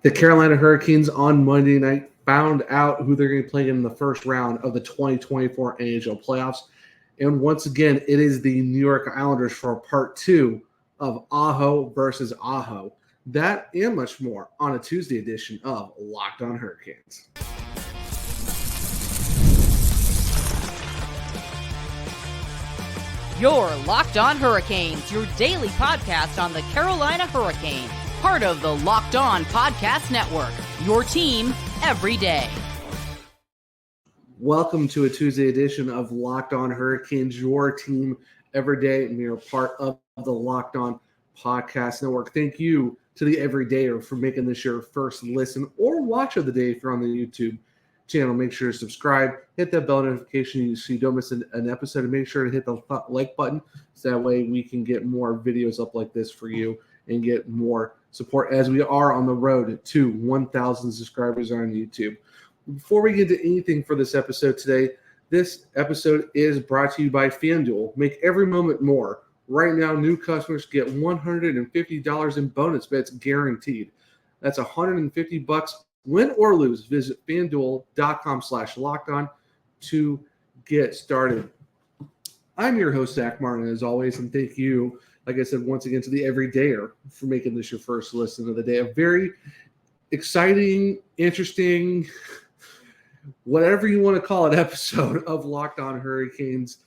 The Carolina Hurricanes on Monday night found out who they're going to play in the first round of the 2024 NHL Playoffs. And once again, it is the New York Islanders for part two of Aho versus Aho. That and much more on a Tuesday edition of Locked On Hurricanes. You're Locked On Hurricanes, your daily podcast on the Carolina Hurricanes. Part of the Locked On Podcast Network, your team every day. Welcome to a Tuesday edition of Locked On Hurricanes, your team every day, and you're part of the Locked On Podcast Network. Thank you to the Everydayer for making this your first listen or watch of the day if you're on the YouTube channel. Make sure to subscribe, hit that bell notification so you don't miss an episode, and make sure to hit the like button so that way we can get more videos up like this for you and get more support as we are on the road to 1,000 subscribers on YouTube. Before we get to anything for this episode today, this episode is brought to you by FanDuel. Make every moment more. Right now, new customers get $150 in bonus bets guaranteed. That's $150 win or lose. Visit FanDuel.com/lockedon to get started. I'm your host, Zach Martin, as always, and thank you, like I said, once again, to the Everydayer for making this your first listen of the day. A very exciting, interesting, whatever you want to call it, episode of Locked On Hurricanes.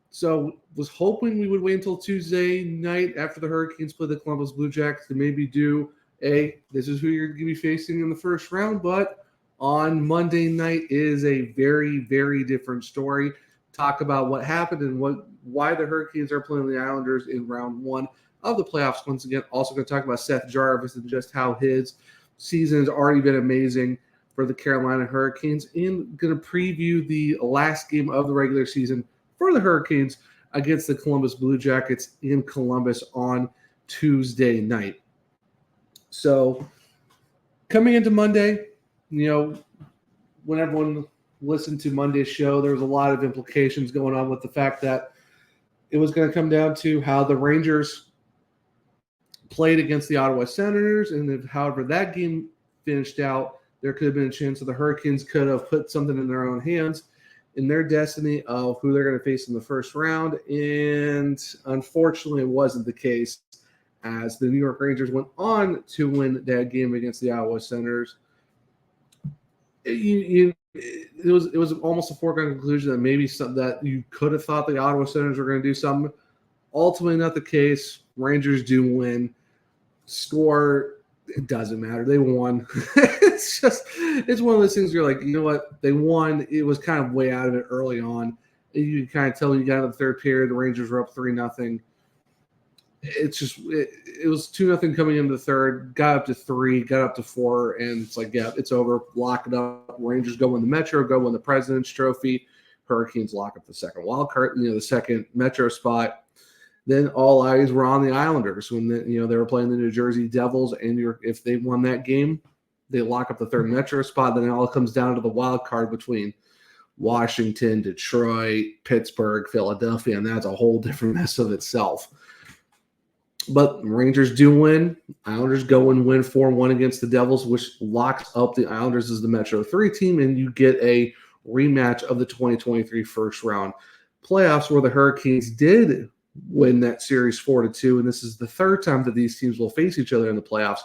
So was hoping we would wait until Tuesday night after the Hurricanes play the Columbus Blue Jackets to maybe do this is who you're going to be facing in the first round, but on Monday night is a very, very different story. Talk about what happened and why the Hurricanes are playing the Islanders in round one of the playoffs. Once again, also going to talk about Seth Jarvis and just how his season has already been amazing for the Carolina Hurricanes, and going to preview the last game of the regular season for the Hurricanes against the Columbus Blue Jackets in Columbus on Tuesday night. So coming into Monday, when everyone listened to Monday's show, there was a lot of implications going on with the fact that it was going to come down to how the Rangers played against the Ottawa Senators, and if, however, that game finished out, there could have been a chance that the Hurricanes could have put something in their own hands in their destiny of who they're going to face in the first round, and unfortunately it wasn't the case, as the New York Rangers went on to win that game against the Ottawa Senators. It was almost a foregone conclusion that maybe something that you could have thought the Ottawa Senators were going to do something. Ultimately, not the case. Rangers do win. Score, it doesn't matter. They won. It's one of those things where you're like, you know what? They won. It was kind of way out of it early on. You can kind of tell when you got into the third period, the Rangers were up 3-0. It's just it was 2-0 coming into the third, got up to 3, got up to 4, and it's like, yeah, it's over. Lock it up. Rangers go win the Metro, go win the President's Trophy. Hurricanes lock up the second wild card, the second Metro spot. Then all eyes were on the Islanders when they were playing the New Jersey Devils, and if they won that game, they lock up the third Metro spot. Then it all comes down to the wild card between Washington, Detroit, Pittsburgh, Philadelphia, and that's a whole different mess of itself. But Rangers do win. Islanders go and win 4-1 against the Devils, which locks up the Islanders as the Metro 3 team, and you get a rematch of the 2023 first round playoffs where the Hurricanes did win that series 4-2, and this is the third time that these teams will face each other in the playoffs,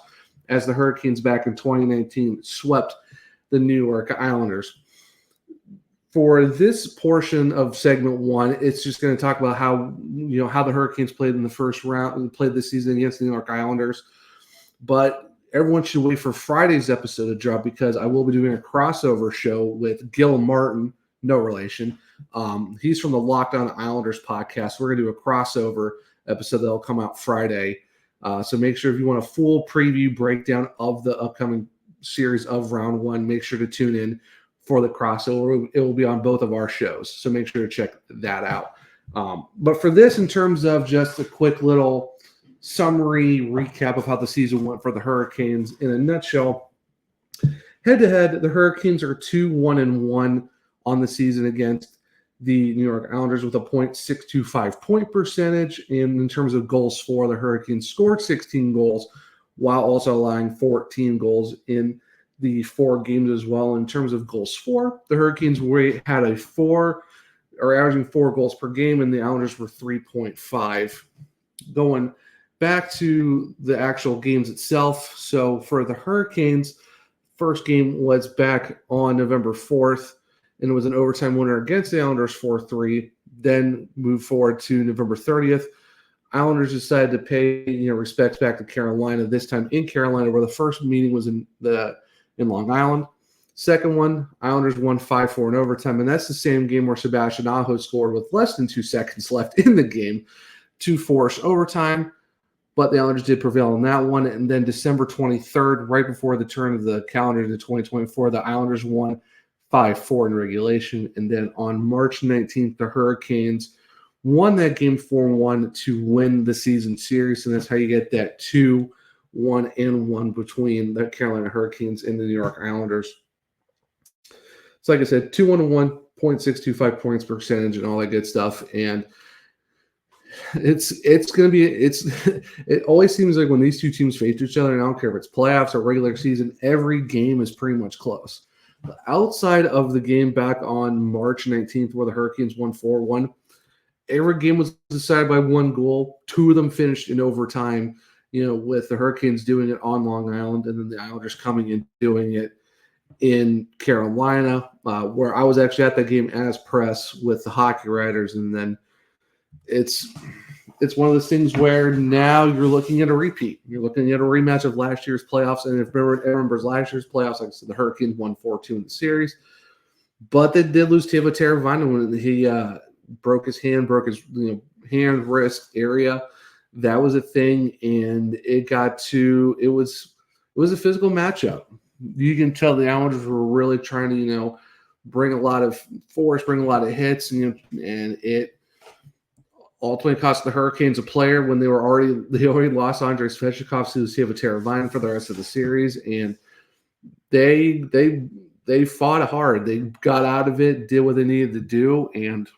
as the Hurricanes back in 2019 swept the New York Islanders. For this portion of segment one, it's just going to talk about how the Hurricanes played in the first round and played this season against the New York Islanders. But everyone should wait for Friday's episode to drop, because I will be doing a crossover show with Gil Martin, no relation. He's from the Locked On Islanders podcast. We're going to do a crossover episode that will come out Friday. So make sure if you want a full preview breakdown of the upcoming series of round one, make sure to tune in for the crossover. It will be on both of our shows, so make sure to check that out. But for this, in terms of just a quick little summary recap of how the season went for the Hurricanes in a nutshell, head-to-head, the Hurricanes are 2-1-1 on the season against the New York Islanders with a .625 point percentage. And in terms of goals for, the Hurricanes scored 16 goals, while also allowing 14 goals in the 4 games as well. In terms of goals for, the Hurricanes had averaging 4 goals per game, and the Islanders were 3.5. Going back to the actual games itself, so for the Hurricanes, first game was back on November 4th, and it was an overtime winner against the Islanders 4-3. Then moved forward to November 30th. Islanders decided to pay respects back to Carolina, this time in Carolina, where the first meeting was in Long Island. Second one, Islanders won 5-4 in overtime, and that's the same game where Sebastian Aho scored with less than 2 seconds left in the game to force overtime. But the Islanders did prevail on that one. And then December 23rd, right before the turn of the calendar to 2024, the Islanders won 5-4 in regulation. And then on March 19th, the Hurricanes won that game 4-1 to win the season series. And that's how you get that 2-1-1 between the Carolina Hurricanes and the New York Islanders. So like I said, 2-1-1, 0.625 points per percentage and all that good stuff. And it's going to be it always seems like when these two teams face each other, and I don't care if it's playoffs or regular season, every game is pretty much close. But outside of the game back on March 19th where the Hurricanes won 4-1, every game was decided by 1 goal. 2 of them finished in overtime, with the Hurricanes doing it on Long Island and then the Islanders coming in doing it in Carolina, where I was actually at that game as press with the hockey writers. And then it's one of those things where now you're looking at a repeat. You're looking at a rematch of last year's playoffs. And if everyone remembers last year's playoffs, like I said, the Hurricanes won 4-2 in the series. But they did lose Teuvo Teravainen when he broke his hand, hand, wrist area. That was a thing. And it was a physical matchup. You can tell the Islanders were really trying to, bring a lot of force, bring a lot of hits, and it ultimately cost the Hurricanes a player when they already lost Andrei Svechnikov to Teuvo Teravainen for the rest of the series, and they fought hard. They got out of it, did what they needed to do, and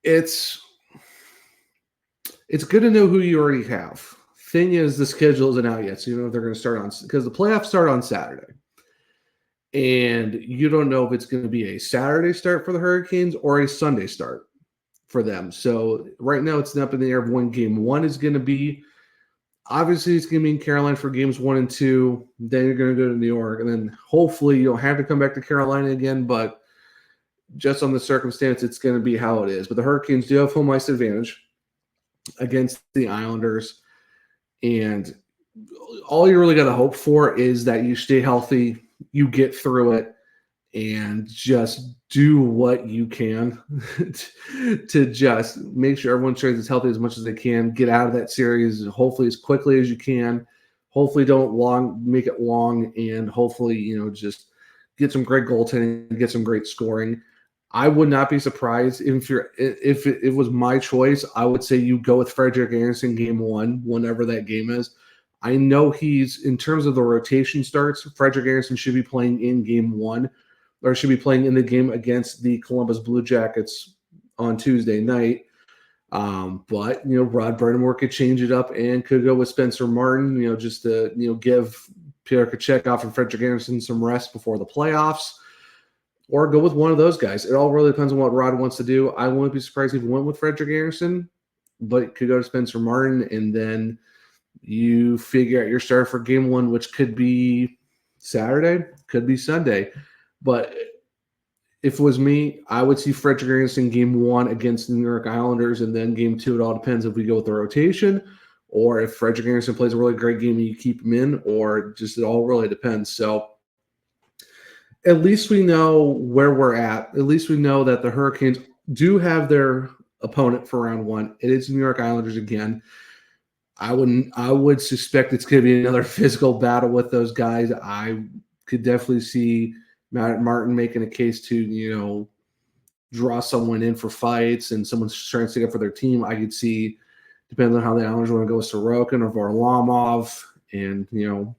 it's good to know who you already have. Thing is, the schedule isn't out yet, so you don't know if they're going to start because the playoffs start on Saturday. And you don't know if it's going to be a Saturday start for the Hurricanes or a Sunday start for them. So right now it's up in the air of when game 1 is going to be. Obviously, it's going to be in Carolina for games 1 and 2. Then you're going to go to New York. And then hopefully you don't have to come back to Carolina again. But just on the circumstance, it's going to be how it is. But the Hurricanes do have home ice advantage against the Islanders. And all you really got to hope for is that you stay healthy, you get through it, and just do what you can to just make sure everyone stays as healthy as much as they can, get out of that series hopefully as quickly as you can. Hopefully don't make it long, and hopefully, just get some great goaltending, get some great scoring. I would not be surprised if it was my choice. I would say you go with Frederik Andersen game 1, whenever that game is. I know in terms of the rotation starts, Frederik Andersen should be playing in game 1, or should be playing in the game against the Columbus Blue Jackets on Tuesday night. But Rod Brind'amour could change it up and could go with Spencer Martin, just to give Pierre Kochetkov and Frederik Andersen some rest before the playoffs. Or go with one of those guys. It all really depends on what Rod wants to do. I wouldn't be surprised if he went with Frederik Andersen, but it could go to Spencer Martin, and then you figure out your start for game 1, which could be Saturday, could be Sunday. But if it was me, I would see Frederik Andersen game 1 against the New York Islanders, and then game 2, it all depends if we go with the rotation, or if Frederik Andersen plays a really great game and you keep him in, or just it all really depends. So at least we know where we're at. At least we know that the Hurricanes do have their opponent for round 1. It is New York Islanders again. I would suspect it's going to be another physical battle with those guys. I could definitely see Matt Martin making a case to, draw someone in for fights, and someone's trying to stick up for their team. I could see, depending on how the Islanders want to go with Sorokin or Varlamov, and,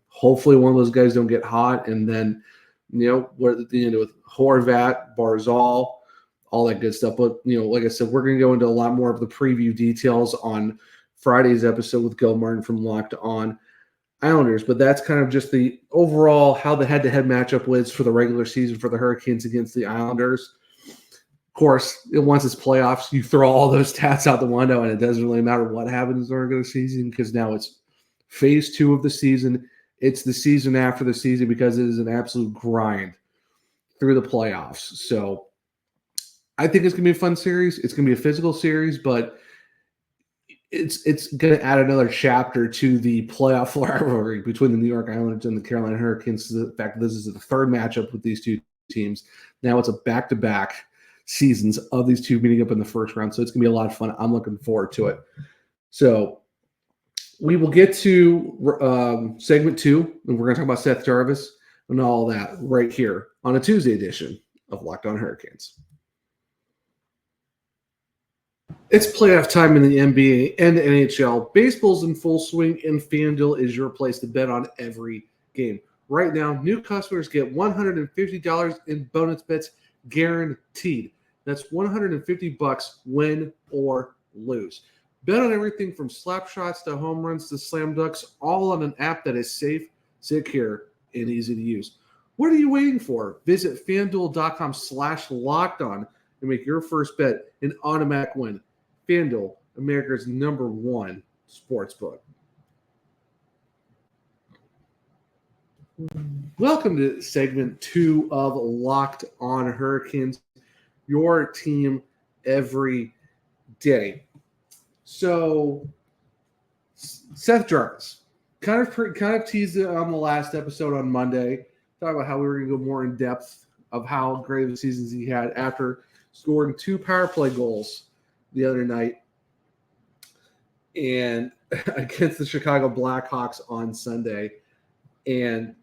hopefully one of those guys don't get hot, and then, what at the end with Horvat, Barzal, all that good stuff. But, like I said, we're going to go into a lot more of the preview details on Friday's episode with Gil Martin from Locked On Islanders. But that's kind of just the overall how the head-to-head matchup was for the regular season for the Hurricanes against the Islanders. Of course, once it's playoffs, you throw all those stats out the window, and it doesn't really matter what happens during the season because now it's phase 2 of the season. It's the season after the season because it is an absolute grind through the playoffs. So I think it's going to be a fun series. It's going to be a physical series, but it's going to add another chapter to the playoff rivalry between the New York Islanders and the Carolina Hurricanes. The fact that this is the third matchup with these two teams. Now it's a back-to-back seasons of these two meeting up in the first round. So it's going to be a lot of fun. I'm looking forward to it. So we will get to segment 2, and we're going to talk about Seth Jarvis and all that right here on a Tuesday edition of Locked On Hurricanes. It's playoff time in the NBA and the NHL. Baseball's in full swing, and FanDuel is your place to bet on every game. Right now, new customers get $150 in bonus bets guaranteed. That's $150 win or lose. Bet on everything from slap shots to home runs to slam dunks, all on an app that is safe, secure, and easy to use. What are you waiting for? Visit FanDuel.com/lockedon and make your first bet an automatic win. FanDuel, America's #1 sportsbook. Welcome to segment 2 of Locked On Hurricanes, your team every day. So, Seth Jarvis kind of teased it on the last episode on Monday, talking about how we were going to go more in depth of how great of a season he had after scoring 2 power play goals the other night and against the Chicago Blackhawks on Sunday. And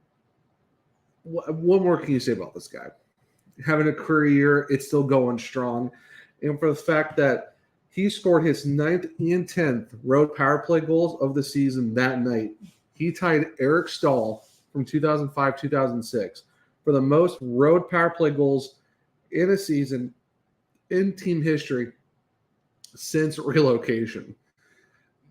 what more can you say about this guy? Having a career year, it's still going strong. And for the fact that he scored his 9th and 10th road power play goals of the season that night, he tied Eric Stahl from 2005-2006 for the most road power play goals in a season in team history since relocation.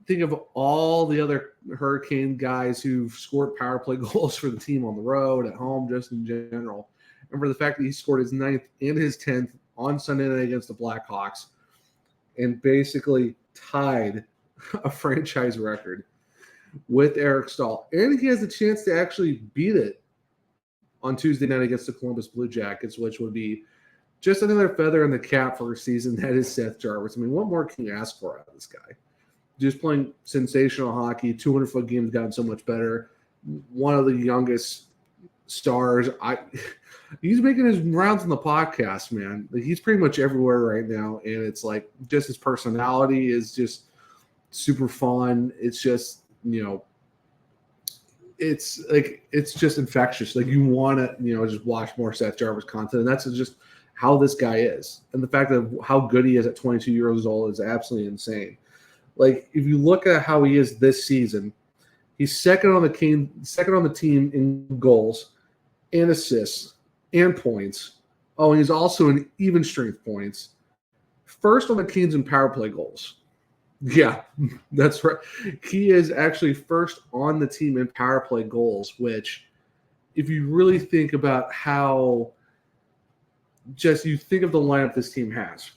Think of all the other Hurricane guys who've scored power play goals for the team on the road, at home, just in general. And for the fact that he scored his 9th and his 10th on Sunday night against the Blackhawks and basically tied a franchise record with Eric Stahl. And he has a chance to actually beat it on Tuesday night against the Columbus Blue Jackets, which would be just another feather in the cap for a season that is Seth Jarvis. I mean, what more can you ask for out of this guy? Just playing sensational hockey, 200-foot game's gotten so much better. One of the youngest stars. He's making his rounds on the podcast, man. Like, he's pretty much everywhere right now, and it's like just his personality is just super fun. It's just, it's just infectious. Like, you want to, just watch more Seth Jarvis content, and that's just how this guy is. And the fact of how good he is at 22 years old is absolutely insane. Like, if you look at how he is this season, he's second on the team in goals and assists and points. Oh, and he's also in even strength points. First on the Canes in power play goals. Yeah, that's right. He is actually first on the team in power play goals, which, if you really think about how just you think of the lineup this team has,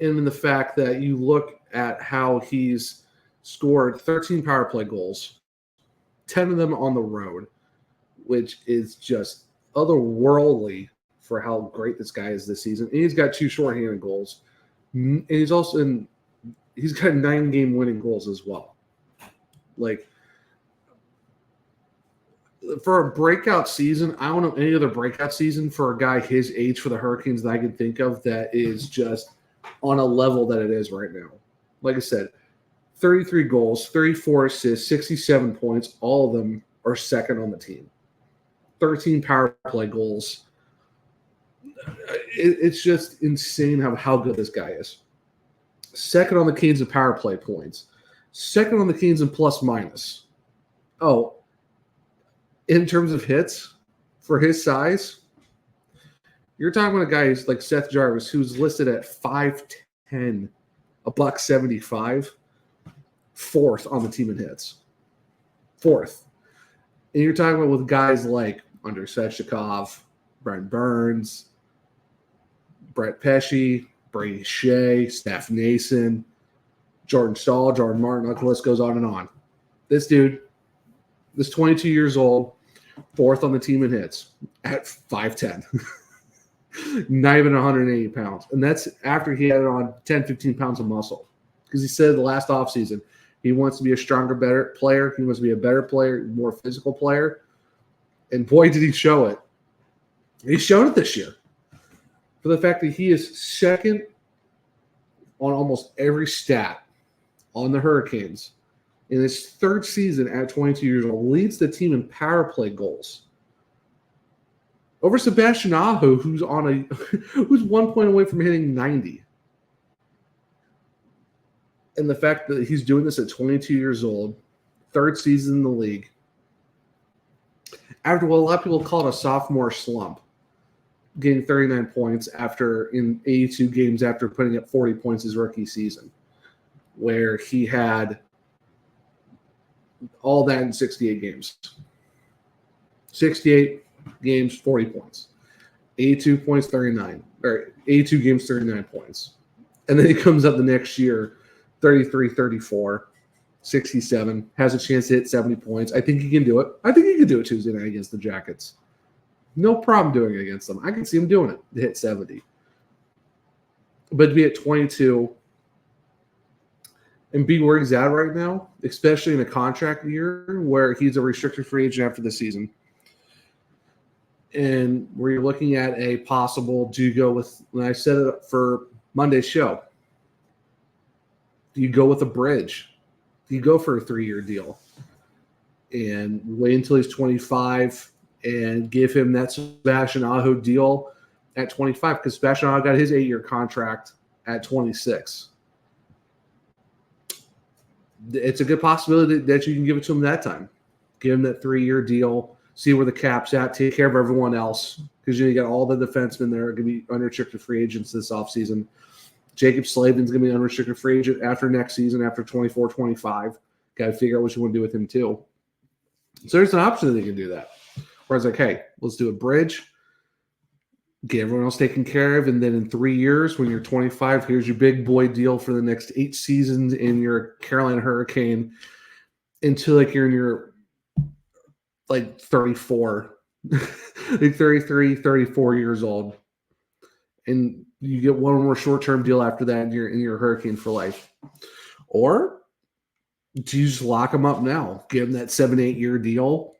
and in the fact that you look at how he's scored 13 power play goals, 10 of them on the road, which is just otherworldly for how great this guy is this season. And he's got 2 shorthanded goals. And he's got 9-game winning goals as well. Like, for a breakout season, I don't know any other breakout season for a guy his age for the Hurricanes that I can think of that is just on a level that it is right now. Like I said, 33 goals, 34 assists, 67 points. All of them are second on the team. 13 power play goals. It's just insane how good this guy is. Second on the Canes in power play points. Second on the Canes in plus minus. Oh, in terms of hits, for his size, you're talking about a guy who's like Seth Jarvis, who's listed at 5'10", $1.75, fourth on the team in hits. Fourth. And you're talking about with guys like Andrei Svechnikov, Brent Burns, Brett Pesce, Brady Shea, Steph Nason, Jordan Stahl, Jordan Martin, the list goes on and on. This dude, this 22 years old, fourth on the team in hits at 5'10". Not even 180 pounds. And that's after he had on 10, 15 pounds of muscle. Because he said the last offseason, he wants to be a stronger, better player. He wants to be a better player, more physical player. And boy, did he show it. He's shown it this year. For the fact that he is second on almost every stat on the Hurricanes in his third season at 22 years old, leads the team in power play goals. Over Sebastian Aho, who's 1 point away from hitting 90. And the fact that he's doing this at 22 years old, third season in the league, after what a lot of people call it a sophomore slump, getting 39 points in 82 games after putting up 40 points his rookie season, where he had all that in 68 games. 68 games, 40 points. 82 points, 39. Or 82 games, 39 points. And then he comes up the next year, 33, 34, 67, has a chance to hit 70 points. I think he can do it. I think he can do it Tuesday night against the Jackets. No problem doing it against them. I can see him doing it to hit 70. But to be at 22 and be where he's at right now, especially in a contract year where he's a restricted free agent after the season, and where you're looking at a possible, do you go with, when I set it up for Monday's show, do you go with a bridge? Do you go for a 3-year deal and wait until he's 25 and give him that Sebastian Aho deal at 25? Because Sebastian Aho got his 8-year contract at 26. It's a good possibility that you can give it to him that time. Give him that 3-year deal, see where the cap's at, take care of everyone else. Because you got all the defensemen there are going to be unrestricted free agents this offseason. Jacob Slavin's going to be an unrestricted free agent after next season, after 24-25. Got to figure out what you want to do with him too. So there's an option that they can do that. Whereas like, hey, let's do a bridge, get everyone else taken care of, and then in 3 years, when you're 25, here's your big boy deal for the next 8 seasons in your Carolina Hurricane until like you're in your like 34, like 33, 34 years old. And you get one more short-term deal after that, and you're in your Hurricane for life. Or do you just lock him up now? Give him that 7-8 year deal.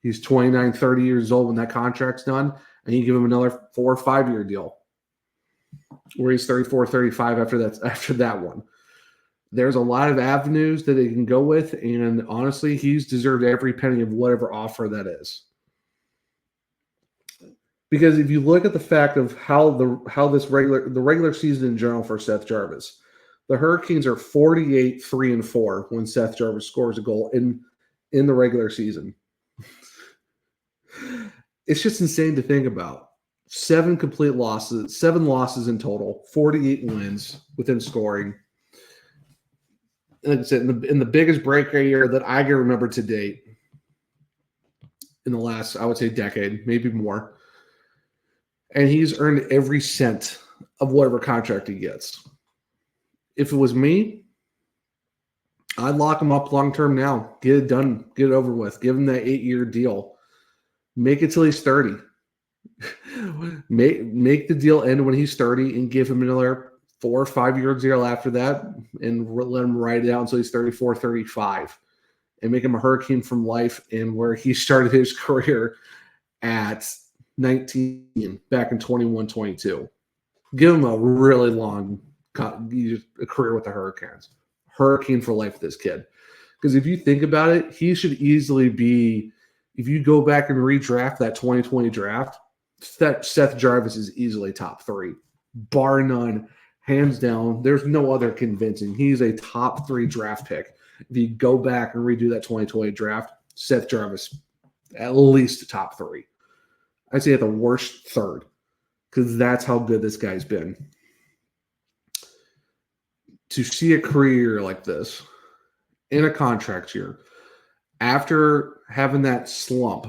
He's 29, 30 years old when that contract's done, and you give him another 4 or 5 year deal where he's 34, 35 after that one. There's a lot of avenues that they can go with, and honestly, he's deserved every penny of whatever offer that is. Because if you look at the fact of how the regular season in general for Seth Jarvis, the Hurricanes are 48, 3-4 when Seth Jarvis scores a goal in the regular season. It's just insane to think about. 7 losses in total, 48 wins within scoring. Like I said, in the biggest breakout year that I can remember to date, in the last, I would say, decade, maybe more. And he's earned every cent of whatever contract he gets. If it was me, I'd lock him up long-term now. Get it done. Get it over with. Give him that 8-year deal. Make it till he's 30. Make the deal end when he's 30 and give him another 4 or 5 year deal after that and let him ride it out until he's 34, 35. And make him a Hurricane from life, and where he started his career at 19 back in 21, 22. Give him a really long career with the Hurricanes. Hurricane for life, this kid. Because if you think about it, he should easily be, if you go back and redraft that 2020 draft, Seth Jarvis is easily top 3. Bar none, hands down. There's no other convincing. He's a top 3 draft pick. If you go back and redo that 2020 draft, Seth Jarvis, at least top 3. I'd say at the worst 3rd, because that's how good this guy's been. to see a career like this in a contract year, after having that slump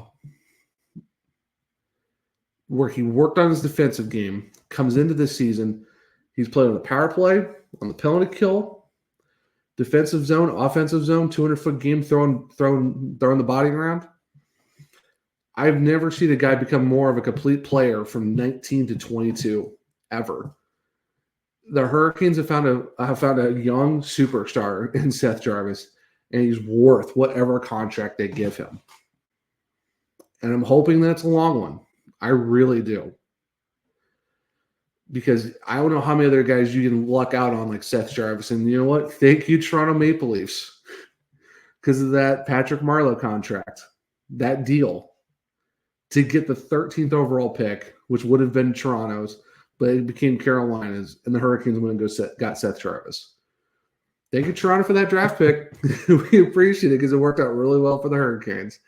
where he worked on his defensive game, comes into this season, he's played on the power play, on the penalty kill, defensive zone, offensive zone, 200-foot game, throwing the body around. I've never seen a guy become more of a complete player from 19 to 22 ever. The Hurricanes have found a young superstar in Seth Jarvis, and he's worth whatever contract they give him. And I'm hoping that's a long one. I really do. Because I don't know how many other guys you can luck out on like Seth Jarvis. And you know what? Thank you, Toronto Maple Leafs, because of that Patrick Marleau contract, that deal to get the 13th overall pick, which would have been Toronto's, but it became Carolina's, and the Hurricanes went and got Seth Jarvis. Thank you, Toronto, for that draft pick. We appreciate it because it worked out really well for the Hurricanes.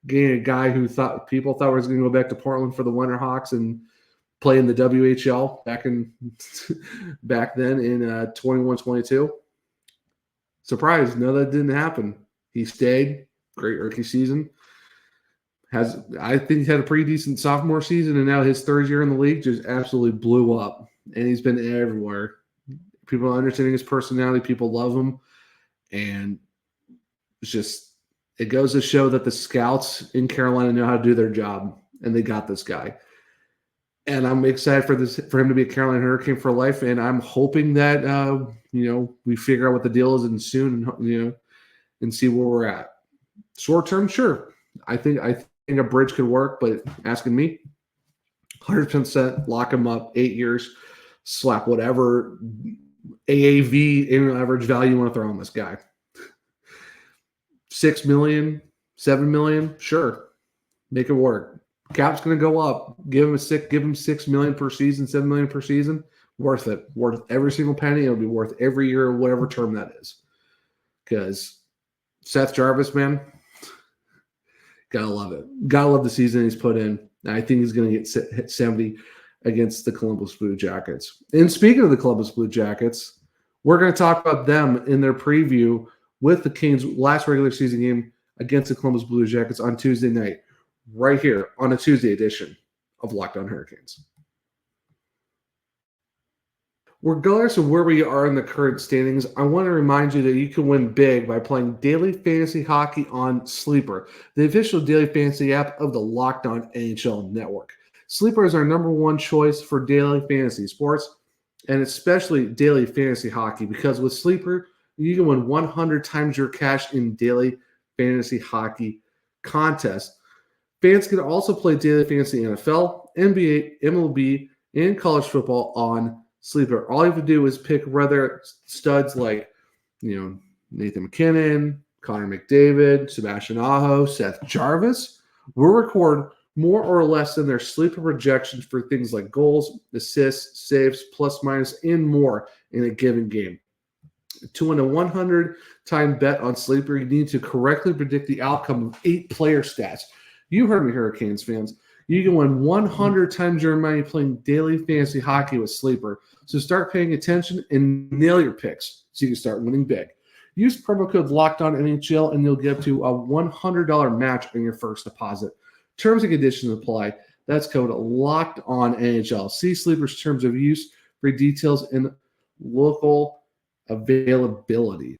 Getting a guy who people thought was going to go back to Portland for the Winterhawks and play in the WHL back then in 21-22. Surprise! No, that didn't happen. He stayed. Great rookie season. I think he's had a pretty decent sophomore season, and now his third year in the league just absolutely blew up. And he's been everywhere. People are understanding his personality. People love him. And it goes to show that the scouts in Carolina know how to do their job, and they got this guy. And I'm excited for him to be a Carolina Hurricane for life. And I'm hoping that, we figure out what the deal is and soon, and see where we're at. Short term, sure. I think a bridge could work, but asking me, 100% lock him up, 8 years, slap whatever AAV, annual average value you want to throw on this guy. $6 million, $7 million, sure, make it work. Cap's going to go up. Give him $6 million per season, $7 million per season. Worth it. Worth every single penny. It'll be worth every year, whatever term that is. Because Seth Jarvis, man, gotta love it. Gotta love the season he's put in. I think he's going to hit 70 against the Columbus Blue Jackets. And speaking of the Columbus Blue Jackets, we're going to talk about them in their preview with the Kings' last regular season game against the Columbus Blue Jackets on Tuesday night, right here on a Tuesday edition of Locked On Hurricanes. Regardless of where we are in the current standings, I want to remind you that you can win big by playing daily fantasy hockey on Sleeper, the official daily fantasy app of the Locked On NHL Network. Sleeper is our number one choice for daily fantasy sports, and especially daily fantasy hockey, because with Sleeper, you can win 100 times your cash in daily fantasy hockey contests. Fans can also play daily fantasy NFL, NBA, MLB, and college football on Sleeper. All you have to do is pick rather studs like, Nathan McKinnon, Connor McDavid, Sebastian Aho, Seth Jarvis. We'll record more or less than their Sleeper projections for things like goals, assists, saves, plus minus, and more in a given game. To win a 100-time bet on Sleeper, you need to correctly predict the outcome of 8 player stats. You heard me, Hurricanes fans. You can win 100 times your money playing daily fantasy hockey with Sleeper. So start paying attention and nail your picks so you can start winning big. Use promo code LOCKEDONNHL and you'll get up to a $100 match on your first deposit. Terms and conditions apply. That's code LOCKEDONNHL. See Sleeper's terms of use for details and local availability.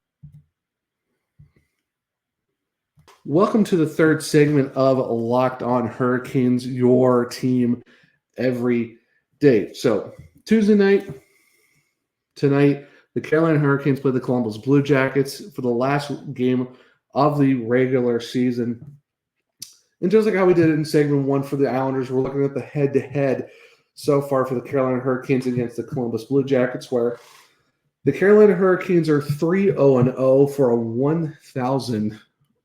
Welcome to the third segment of Locked On Hurricanes, your team every day. So Tuesday night, tonight, the Carolina Hurricanes play the Columbus Blue Jackets for the last game of the regular season. And just like how we did it in segment 1 for the Islanders, we're looking at the head-to-head so far for the Carolina Hurricanes against the Columbus Blue Jackets, where the Carolina Hurricanes are 3-0-0 for a 1,000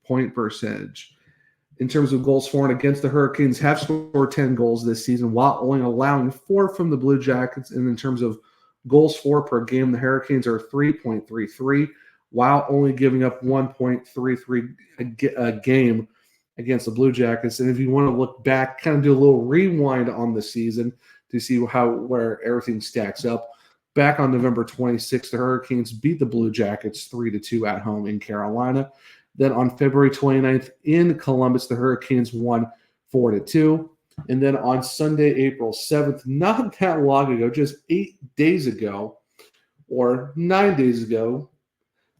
point percentage. In terms of goals for and against, the Hurricanes have scored 10 goals this season while only allowing 4 from the Blue Jackets. And in terms of goals for per game, the Hurricanes are 3.33 while only giving up 1.33 a game against the Blue Jackets. And if you want to look back, kind of do a little rewind on the season to see where everything stacks up, back on November 26th, the Hurricanes beat the Blue Jackets 3-2 at home in Carolina. Then on February 29th in Columbus, the Hurricanes won 4-2. And then on Sunday, April 7th, not that long ago, just 8 days ago, or 9 days ago,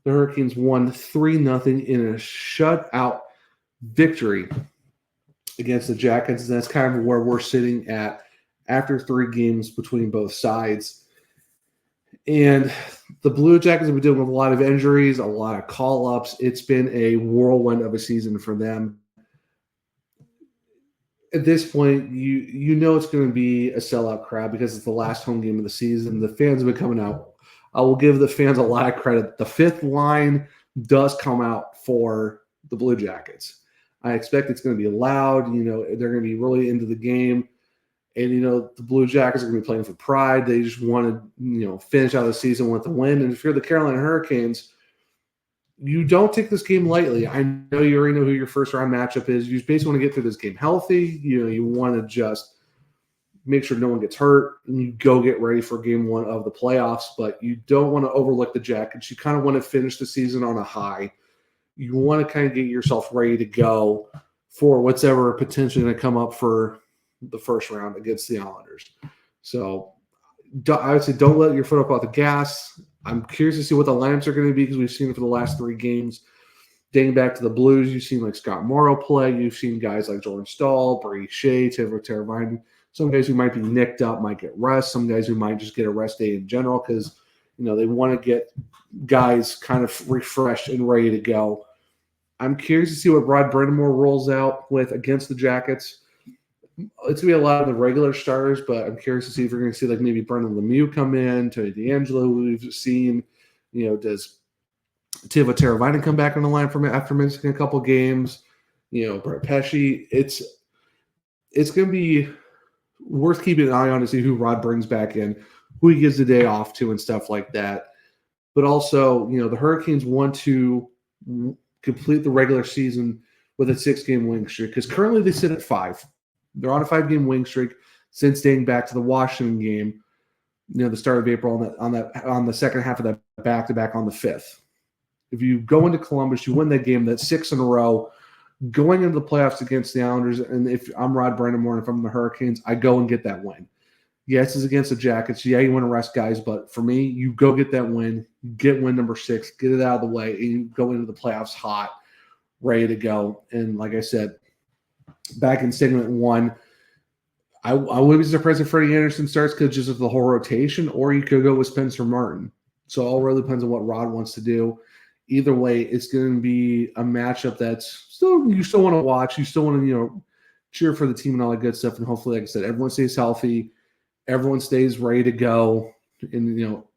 the Hurricanes won 3-0 in a shutout victory against the Jackets. And that's kind of where we're sitting at after 3 games between both sides. And the Blue Jackets have been dealing with a lot of injuries, a lot of call-ups. It's been a whirlwind of a season for them. At this point, you know it's going to be a sellout crowd because it's the last home game of the season. The fans have been coming out. I will give the fans a lot of credit. The fifth line does come out for the Blue Jackets. I expect it's going to be loud. You know, they're going to be really into the game. And, you know, the Blue Jackets are going to be playing for pride. They just want to, you know, finish out the season with a win. And if you're the Carolina Hurricanes, you don't take this game lightly. I know you already know who your first-round matchup is. You basically want to get through this game healthy. You know, you want to just make sure no one gets hurt, and you go get ready for game 1 of the playoffs. But you don't want to overlook the Jackets. You kind of want to finish the season on a high. You want to kind of get yourself ready to go for what's ever potentially going to come up for the first round against the Islanders. So I would say don't let your foot up off the gas. I'm curious to see what the lineups are going to be because we've seen it for the last 3 games. Dating back to the Blues, you've seen like Scott Morrow play. You've seen guys like Jordan Stahl, Brady Shea, Teuvo Teravainen. Some guys who might be nicked up might get rest. Some guys who might just get a rest day in general because, you know, they want to get guys kind of refreshed and ready to go. I'm curious to see what Brind'amour rolls out with against the Jackets. It's going to be a lot of the regular starters, but I'm curious to see if we're going to see like maybe Brendan Lemieux come in, Tony DeAngelo, who we've seen. You know, does Teuvo Teravainen come back on the line after missing a couple games? You know, Brett Pesce. It's going to be worth keeping an eye on to see who Rod brings back in, who he gives the day off to, and stuff like that. But also, you know, the Hurricanes want to complete the regular season with a 6-game winning streak because currently they sit at 5. They're on a 5-game winning streak since dating back to the Washington game, you know, the start of April on the second half of that back-to-back on the 5th. If you go into Columbus, you win that game, that's 6 in a row, going into the playoffs against the Islanders. And if I'm Rod Brind'amour and if I'm the Hurricanes, I go and get that win. Yes, it's against the Jackets. Yeah, you want to rest guys, but for me, you go get that win, get win number 6, get it out of the way, and you go into the playoffs hot, ready to go. And like I said, back in segment 1, I wouldn't be surprised if Freddie Anderson starts because just of the whole rotation, or you could go with Spencer Martin. So it all really depends on what Rod wants to do. Either way, it's going to be a matchup that's you still want to watch. You still want to, you know, cheer for the team and all that good stuff. And hopefully, like I said, everyone stays healthy, everyone stays ready to go, and, you know,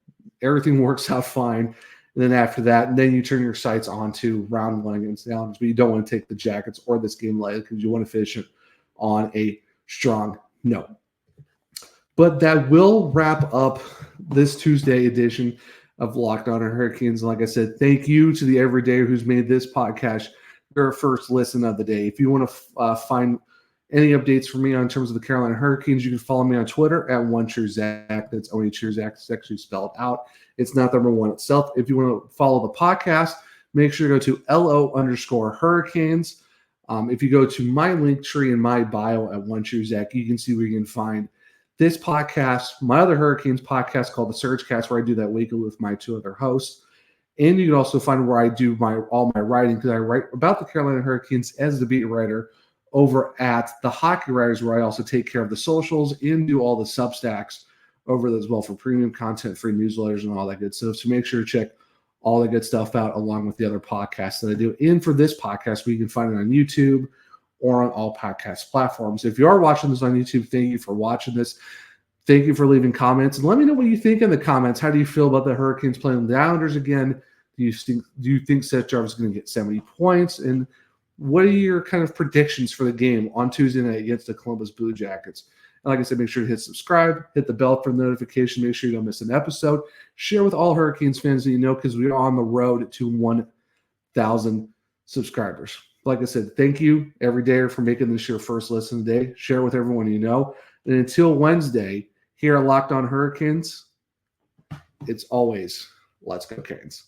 everything works out fine. And then after that, and then you turn your sights onto round 1 against the Islanders. But you don't want to take the Jackets or this game lightly because you want to finish it on a strong note. But that will wrap up this Tuesday edition of Locked On Hurricanes. And like I said, thank you to the everydayer who's made this podcast your first listen of the day. If you want to find any updates from me on terms of the Carolina Hurricanes, you can follow me on Twitter at OneTrueZach. That's OneTrueZach. It's actually spelled out. It's not the number 1 itself. If you want to follow the podcast, make sure to go to LO_Hurricanes. If you go to my link tree in my bio at OneTrueZach, you can see where you can find this podcast, my other Hurricanes podcast called The Surgecast, where I do that weekly with my 2 other hosts. And you can also find where I do all my writing, because I write about the Carolina Hurricanes as the beat writer over at the Hockey Writers, where I also take care of the socials and do all the Substacks over there as well for premium content, free newsletters, and all that good stuff. So make sure to check all the good stuff out along with the other podcasts that I do. And for this podcast, we can find it on YouTube or on all podcast platforms. If you are watching this on YouTube, thank you for watching this. Thank you for leaving comments. And let me know what you think in the comments. How do you feel about the Hurricanes playing the Islanders again? Do you think Seth Jarvis is going to get 70 points? And what are your kind of predictions for the game on Tuesday night against the Columbus Blue Jackets? And like I said, make sure to hit subscribe, hit the bell for notification, make sure you don't miss an episode. Share with all Hurricanes fans that you know, because we are on the road to 1,000 subscribers. Like I said, thank you, everydayer, for making this your first listen today. Share with everyone you know. And until Wednesday, here at Locked On Hurricanes, it's always let's go Canes.